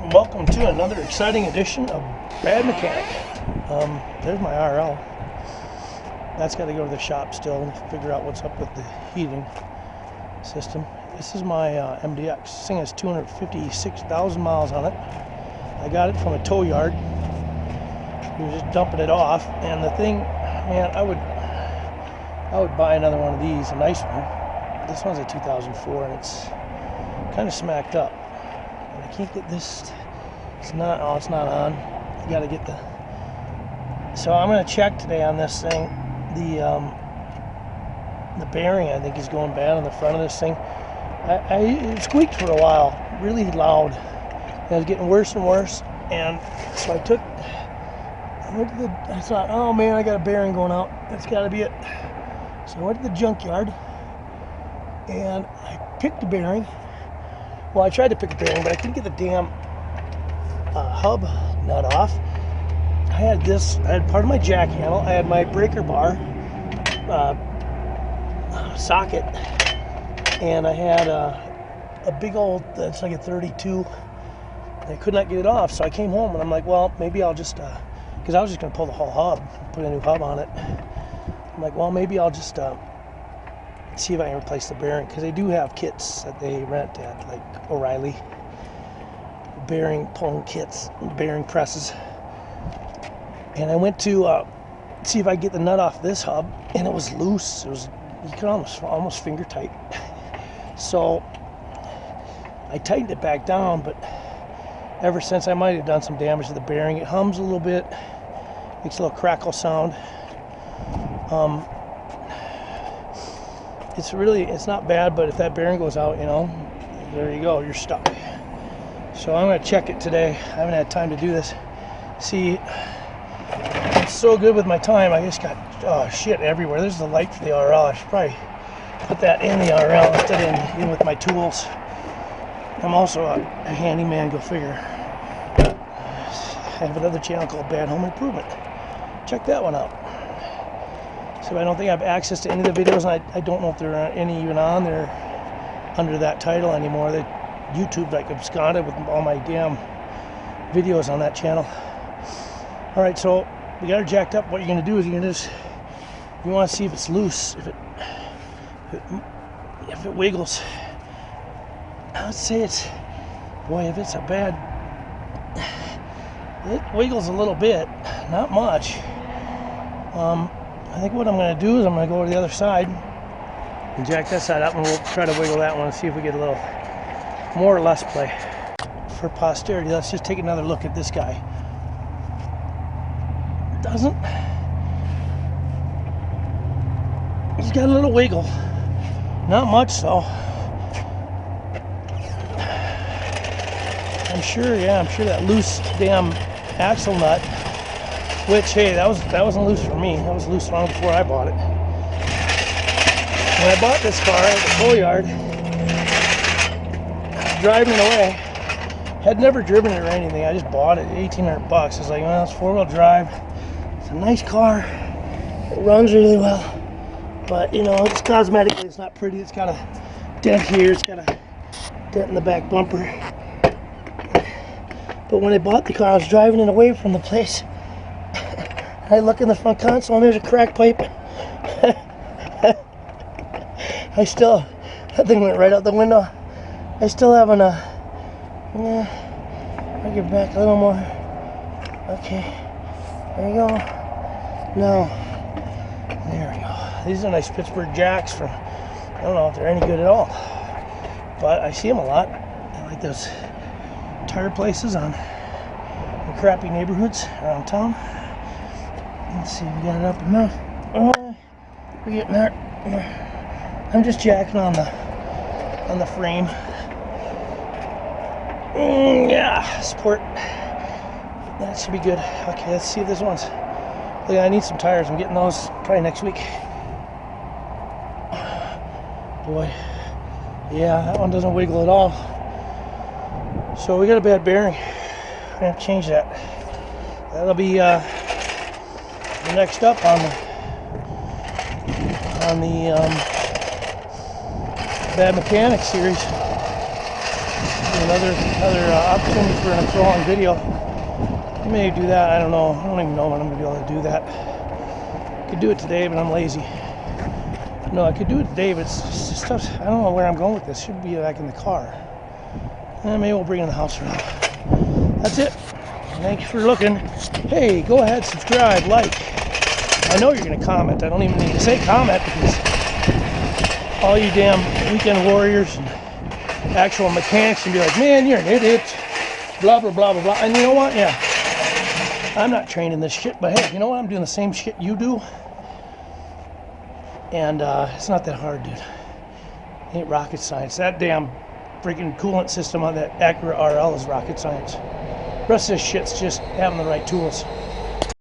and welcome to another exciting edition of Bad Mechanic. There's my RL. That's got to go to the shop still and figure out what's up with the heating system. This is my MDX. This thing has 256,000 miles on it. I got it from a tow yard. He was just dumping it off, and the thing, man, I would buy another one of these, a nice one. This one's a 2004, and it's kind of smacked up. And I can't get this. It's not on. You got to get the. So I'm going to check today on this thing. The bearing, I think, is going bad on the front of this thing. It squeaked for a while, really loud. And it was getting worse and worse. And so I thought, oh man, I got a bearing going out. That's got to be it. So I went to the junkyard and I picked the bearing. Well, I tried to pick a bearing, but I couldn't get the damn hub nut off. I had part of my jack handle. I had my breaker bar socket, and I had a big old, it's like a 32. And I could not get it off, so I came home and I'm like, well, maybe I'll just, because I was just going to pull the whole hub, put a new hub on it. I'm like, well, maybe I'll just see if I can replace the bearing, because they do have kits that they rent at like O'Reilly, bearing pulling kits, bearing presses. And I went to see if I could get the nut off this hub, and it was loose. You could almost finger tight. So I tightened it back down, but ever since I might have done some damage to the bearing. It hums a little bit, makes a little crackle sound. It's not bad, but if that bearing goes out, there you go, you're stuck. So I'm going to check it today. I haven't had time to do this. See, it's so good with my time. I just got shit everywhere. There's the light for the RL. I should probably put that in the RL instead of in with my tools. I'm also a handyman, go figure. I have another channel called Bad Home Improvement. Check that one out. So I don't think I have access to any of the videos, and I don't know if there are any even on there under that title anymore. YouTube like absconded with all my damn videos on that channel. All right, so we got her jacked up. What you're going to do is you want to see if it's loose, if it wiggles. I'd say if it's a bad, it wiggles a little bit, not much. I think what I'm going to do is I'm going to go to the other side and jack that side up, and we'll try to wiggle that one and see if we get a little more or less play. For posterity, let's just take another look at this guy. He's got a little wiggle, not much so. I'm sure that loose damn axle nut, which, hey, that wasn't loose for me. That was loose long before I bought it. When I bought this car at the tow yard, driving it away, had never driven it or anything. I just bought it, $1,800. I was like, well, it's four-wheel drive. It's a nice car. It runs really well, but it's cosmetically, it's not pretty. It's got a dent here. It's got a dent in the back bumper. But when I bought the car, I was driving it away from the place. I look in the front console and there's a crack pipe. That thing went right out the window. I still haven't, I'll get back a little more. Okay, there you go. Now, there we go. These are nice Pittsburgh jacks from, I don't know if they're any good at all, but I see them a lot. I like those tire places in crappy neighborhoods around town. Let's see if we got it up enough. We're getting there. I'm just jacking on the frame. Yeah, support. That should be good. Okay, let's see if this one's. Look, I need some tires. I'm getting those probably next week. Boy, yeah, that one doesn't wiggle at all. So we got a bad bearing. I'm gonna have to change that. That'll be next up on the Bad Mechanic series. Another opportunity for a prolonged video. I may do that. I don't know. I don't even know when I'm gonna be able to do that. I could do it today, but I'm lazy. No, I could do it today, but it's just stuff. I don't know where I'm going with this. Should be back in the car. Maybe we'll bring it in the house for now. That's it. Thanks for looking. Hey, go ahead, subscribe, like. I know you're gonna comment. I don't even need to say comment because all you damn weekend warriors and actual mechanics can be like, man, you're an idiot. Blah blah blah blah blah. And you know what? Yeah, I'm not trained in this shit, but hey, you know what? I'm doing the same shit you do. And it's not that hard, dude. It ain't rocket science. That damn freaking coolant system on that Acura RL is rocket science. The rest of this shit's just having the right tools.